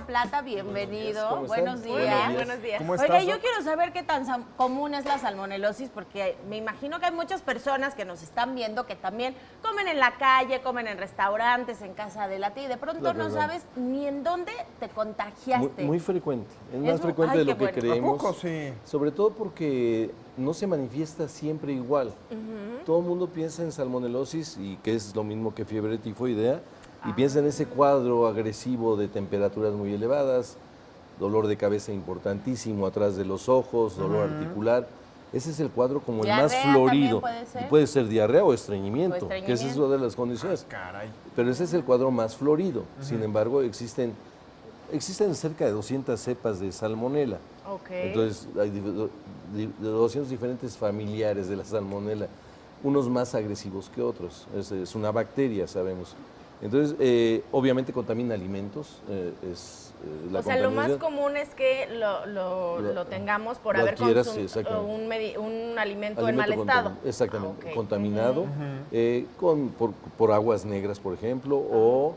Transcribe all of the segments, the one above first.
Diego Plata, bienvenido. Buenos días. Buenos días. ¿Cómo Oiga, estás? yo quiero saber qué tan común es la salmonelosis, porque me imagino que hay muchas personas que nos están viendo que también comen en la calle, comen en restaurantes, en casa de la tía, y de pronto La no verdad. sabes ni en dónde te contagiaste. Muy frecuente, es Es más mu- frecuente ay, de lo qué que bueno. creemos. ¿A poco sí? Sobre todo porque no se manifiesta siempre igual. Todo el mundo piensa en salmonelosis, y que es lo mismo que fiebre tifoidea, y piensa en ese cuadro agresivo de temperaturas muy elevadas, dolor de cabeza importantísimo atrás de los ojos, dolor articular. Ese es el cuadro como el más ¿Diarrea florido. también puede ser? Y puede ser diarrea o estreñimiento, O que esa es estreñimiento. una de las condiciones. Caray. Pero ese es el cuadro más florido. Sin embargo, existen cerca de 200 cepas de salmonela. Ok. Entonces, hay 200 diferentes familiares de la salmonela, unos más agresivos que otros. Es una bacteria, sabemos. Entonces, obviamente contamina alimentos. La O sea, lo más contaminación. común es que lo tengamos por lo haber adquieras, sí, consumido exactamente. un alimento en Alimento mal estado. Exactamente, Ah, ok. contaminado por aguas negras, por ejemplo, o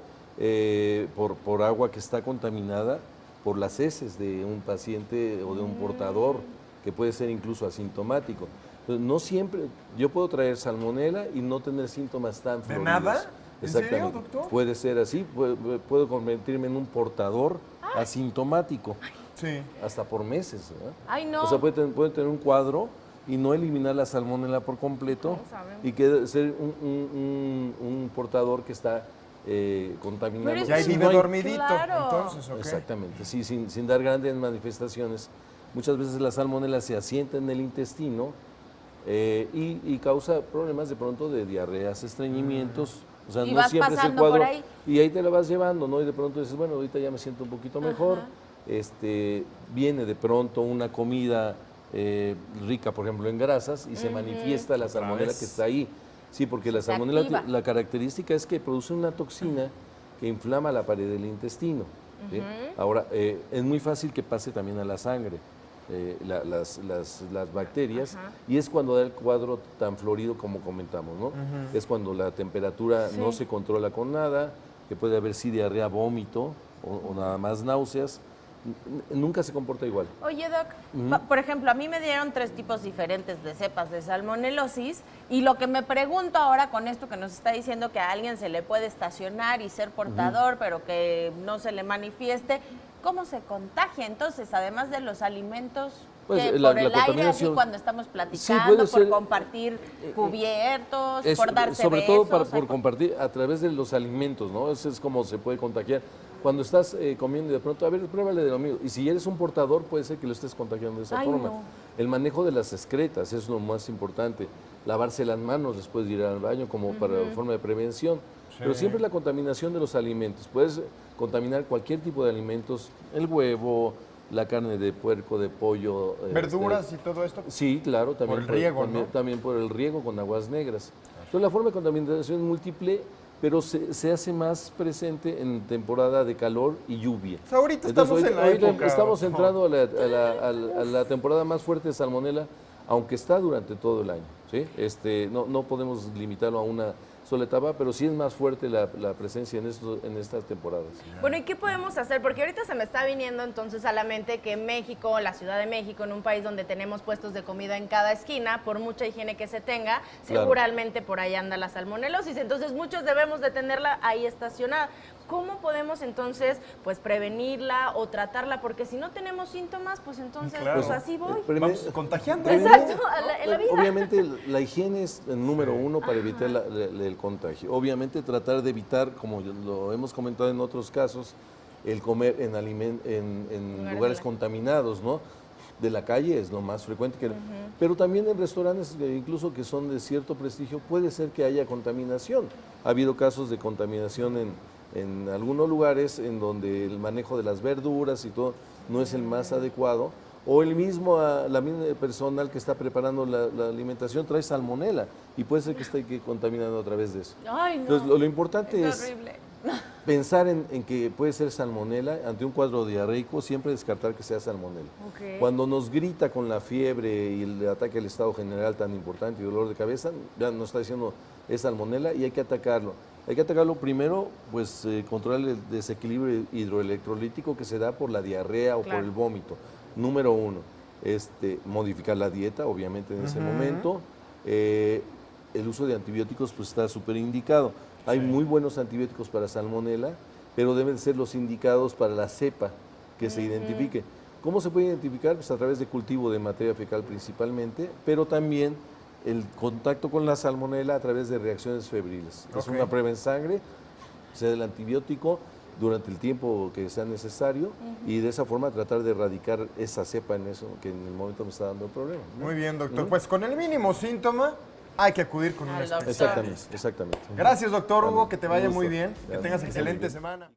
por agua que está contaminada por las heces de un paciente o de un portador, que puede ser incluso asintomático. Entonces, no siempre, yo puedo traer salmonela y no tener síntomas tan ¿De floridos. nada? ¿En serio, Exactamente. doctor? Puede ser así, puedo convertirme en un portador asintomático, Sí. hasta por meses, ¿verdad? Ay, no. O sea, puede tener un cuadro y no eliminar la salmonela por completo y que ser un portador que está contaminando. Pero es Ya ahí Sí, vive no hay- dormidito, Claro. entonces, ¿ok? Exactamente, sí, sin dar grandes manifestaciones. Muchas veces la salmonela se asienta en el intestino y causa problemas de pronto de diarreas, estreñimientos. O sea, Y no vas siempre es el pasando por cuadro. ahí. Y ahí te la vas llevando, ¿no? Y de pronto dices, bueno, ahorita ya me siento un poquito mejor. Viene de pronto una comida rica, por ejemplo, en grasas, y se manifiesta la salmonela vez. que está ahí. Sí, porque la Se salmonela, activa. la característica es que produce una toxina que inflama la pared del intestino. ¿sí? Ahora, es muy fácil que pase también a la sangre. Las bacterias, y es cuando da el cuadro tan florido como comentamos, ¿no? Es cuando la temperatura no se controla con nada, que puede haber sí diarrea, vómito o nada más náuseas. Nunca se comporta igual. Oye, Doc, por ejemplo, a mí me dieron 3 tipos diferentes de cepas de salmonelosis, y lo que me pregunto ahora con esto que nos está diciendo, que a alguien se le puede estacionar y ser portador, pero que no se le manifieste, ¿cómo se contagia entonces, además de los alimentos? Pues, que la por el aire, así contaminación- cuando estamos Sí, platicando, puede por ser, compartir cubiertos, por darse sobre todo besos, por compartir a través de los alimentos, ¿no? Eso es como se puede contagiar. Cuando estás comiendo y de pronto, a ver, pruébale de lo mío. Y si eres un portador, puede ser que lo estés contagiando de esa Ay, forma. no. El manejo de las excretas es lo más importante. Lavarse las manos después de ir al baño como para forma de prevención. Pero siempre la contaminación de los alimentos. Puedes contaminar cualquier tipo de alimentos, el huevo, la carne de puerco, de pollo. Verduras y todo esto. Sí, claro, también Por el riego, también, ¿no? también por el riego con aguas negras. Entonces la forma de contaminación es múltiple, pero se hace más presente en temporada de calor y lluvia. O sea, ahorita estamos en la época, Estamos ¿no? entrando a la temporada más fuerte de salmonela, aunque está durante todo el año. ¿sí? No podemos limitarlo a una sola etapa, pero sí es más fuerte la presencia en estas temporadas. Bueno, ¿y qué podemos hacer? Porque ahorita se me está viniendo entonces a la mente que México, la Ciudad de México, en un país donde tenemos puestos de comida en cada esquina, por mucha higiene que se tenga, Claro. seguramente por ahí anda la salmonelosis. Entonces muchos debemos de tenerla ahí estacionada. ¿Cómo podemos entonces pues prevenirla o tratarla? Porque si no tenemos síntomas, pues entonces Claro. pues así voy. Vamos contagiando. Exacto, en la vida. Obviamente la higiene es el número uno para evitar el contagio. Obviamente tratar de evitar, como lo hemos comentado en otros casos, el comer en lugares contaminados, ¿no? De la calle es lo más frecuente. Pero también en restaurantes, incluso que son de cierto prestigio, puede ser que haya contaminación. Ha habido casos de contaminación en algunos lugares en donde el manejo de las verduras y todo no es el más adecuado, o la misma personal que está preparando la alimentación trae salmonela y puede ser que esté contaminando a través de eso. Ay, no. Entonces, lo importante es horrible. pensar en que puede ser salmonela. Ante un cuadro diarreico, siempre descartar que sea salmonela. Ok. Cuando nos grita con la fiebre y el ataque al estado general tan importante y dolor de cabeza, ya nos está diciendo es salmonela y hay que atacarlo. Hay que atacarlo primero, pues controlar el desequilibrio hidroelectrolítico que se da por la diarrea o por el vómito. Número 1, modificar la dieta, obviamente en ese momento. El uso de antibióticos pues está súper indicado. Hay muy buenos antibióticos para salmonela, pero deben ser los indicados para la cepa que se identifique. ¿Cómo se puede identificar? Pues a través de cultivo de materia fecal principalmente, pero también el contacto con la salmonela a través de reacciones febriles. Es una prueba en sangre, se da el antibiótico durante el tiempo que sea necesario y de esa forma tratar de erradicar esa cepa en eso que en el momento me está dando el problema, ¿no? Muy bien, doctor. Pues con el mínimo síntoma hay que acudir con un especialista. Exactamente. Gracias, doctor Hugo, que te vaya Un gusto. muy bien, que Gracias. tengas excelente semana.